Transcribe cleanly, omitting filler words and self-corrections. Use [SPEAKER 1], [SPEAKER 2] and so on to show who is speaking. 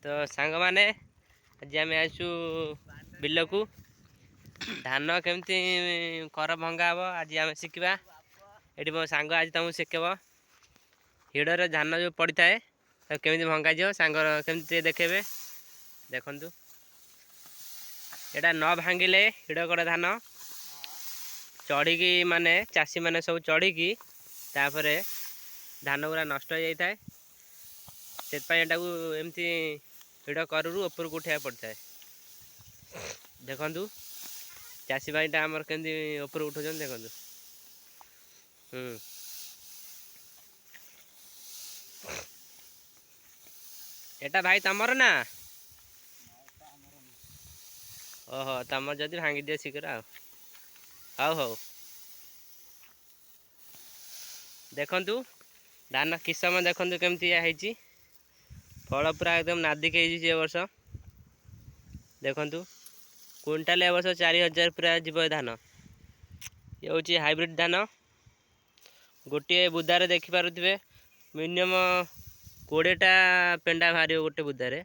[SPEAKER 1] तो सांग माने आज आम आसु बिल को धान केमती कर भंगा हम आज आम शिखा ये मो सांग आज तुमको शिखेब हिड़र धान जो पड़ी थाए केमी भंगा जा सांग केमती देखेबे देखु यहाँ न भांगिले हिड़ कड़ धान चढ़ी माने चाषी माने सब चढ़ी तापर धान गुरा नष्ट हो जाए से एमती हिड़ करू ऊपर को उठा पड़ता है। देखु चाषी भाईटा आमर केमती ऊपर उठा देखु एटा भाई तमर ना ओहो तमर जदि भांगी दिए शीघ्र हाउ हाउ देखु धान किसम देखु केमती फल पूरा एकदम नादिक हो वर्ष देखु क्विंटाल ए वर्ष 4000 पूरा जीव धान ये हूँ हाइब्रिड धान गोटे बुदारे देखिपे मिनिमम 20टा पेंडा बाहर गोटे बुदारे।